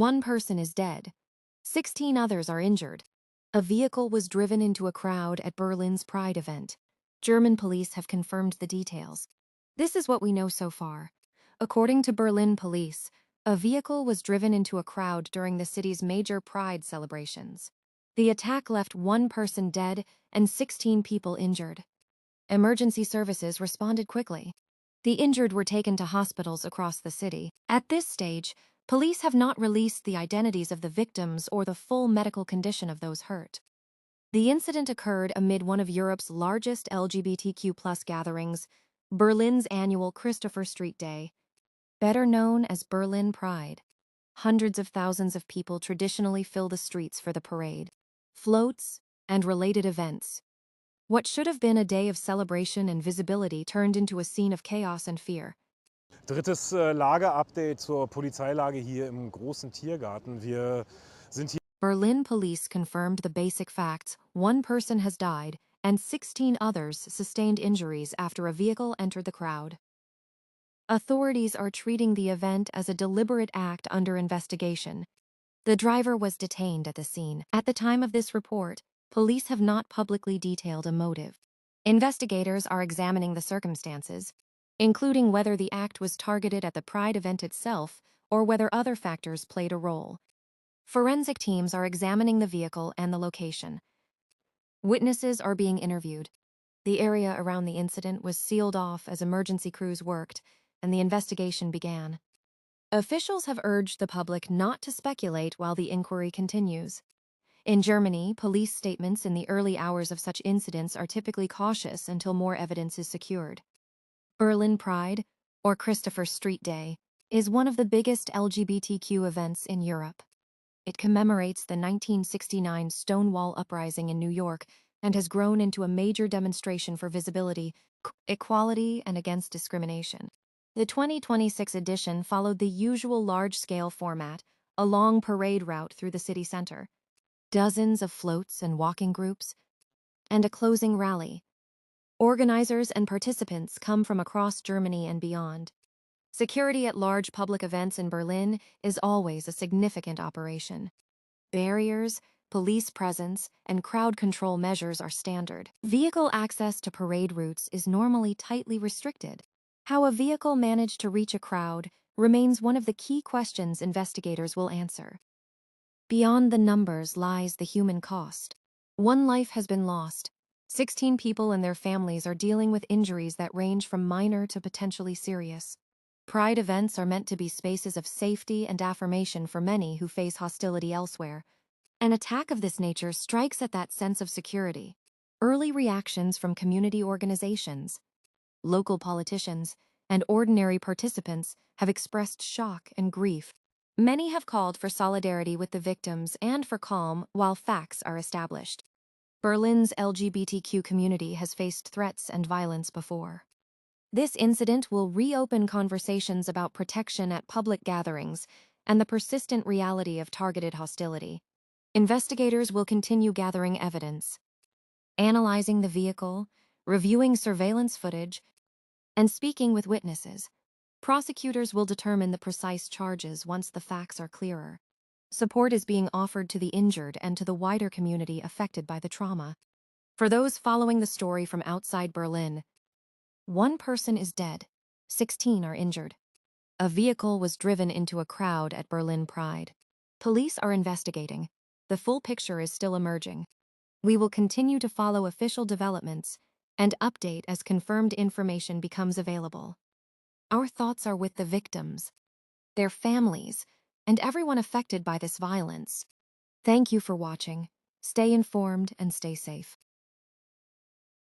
One person is dead. 16 others are injured. A vehicle was driven into a crowd at Berlin's Pride event. German police have confirmed the details. This is what we know so far. According to Berlin police, a vehicle was driven into a crowd during the city's major Pride celebrations. The attack left one person dead and 16 people injured. Emergency services responded quickly. The injured were taken to hospitals across the city. At this stage, police have not released the identities of the victims or the full medical condition of those hurt. The incident occurred amid one of Europe's largest LGBTQ+ gatherings, Berlin's annual Christopher Street Day, better known as Berlin Pride. Hundreds of thousands of people traditionally fill the streets for the parade, floats, and related events. What should have been a day of celebration and visibility turned into a scene of chaos and fear. Drittes Lageupdate zur Polizeilage hier im großen Tiergarten. Wir sind hier. Berlin police confirmed the basic facts: one person has died, and 16 others sustained injuries after a vehicle entered the crowd. Authorities are treating the event as a deliberate act under investigation. The driver was detained at the scene. At the time of this report, police have not publicly detailed a motive. Investigators are examining the circumstances, including whether the act was targeted at the Pride event itself or whether other factors played a role. Forensic teams are examining the vehicle and the location. Witnesses are being interviewed. The area around the incident was sealed off as emergency crews worked, and the investigation began. Officials have urged the public not to speculate while the inquiry continues. In Germany, police statements in the early hours of such incidents are typically cautious until more evidence is secured. Berlin Pride, or Christopher Street Day, is one of the biggest LGBTQ events in Europe. It commemorates the 1969 Stonewall Uprising in New York and has grown into a major demonstration for visibility, equality, and against discrimination. The 2026 edition followed the usual large-scale format, a long parade route through the city center, dozens of floats and walking groups, and a closing rally. Organizers and participants come from across Germany and beyond. Security at large public events in Berlin is always a significant operation. Barriers, police presence, and crowd control measures are standard. Vehicle access to parade routes is normally tightly restricted. How a vehicle managed to reach a crowd remains one of the key questions investigators will answer. Beyond the numbers lies the human cost. One life has been lost. 16 people and their families are dealing with injuries that range from minor to potentially serious. Pride events are meant to be spaces of safety and affirmation for many who face hostility elsewhere. An attack of this nature strikes at that sense of security. Early reactions from community organizations, local politicians, and ordinary participants have expressed shock and grief. Many have called for solidarity with the victims and for calm while facts are established. Berlin's LGBTQ community has faced threats and violence before. This incident will reopen conversations about protection at public gatherings and the persistent reality of targeted hostility. Investigators will continue gathering evidence, analyzing the vehicle, reviewing surveillance footage, and speaking with witnesses. Prosecutors will determine the precise charges once the facts are clearer. Support is being offered to the injured and to the wider community affected by the trauma. For those following the story from outside Berlin, one person is dead, 16 are injured. A vehicle was driven into a crowd at Berlin Pride. Police are investigating. The full picture is still emerging. We will continue to follow official developments and update as confirmed information becomes available. Our thoughts are with the victims, their families, and everyone affected by this violence. Thank you for watching. Stay informed and stay safe.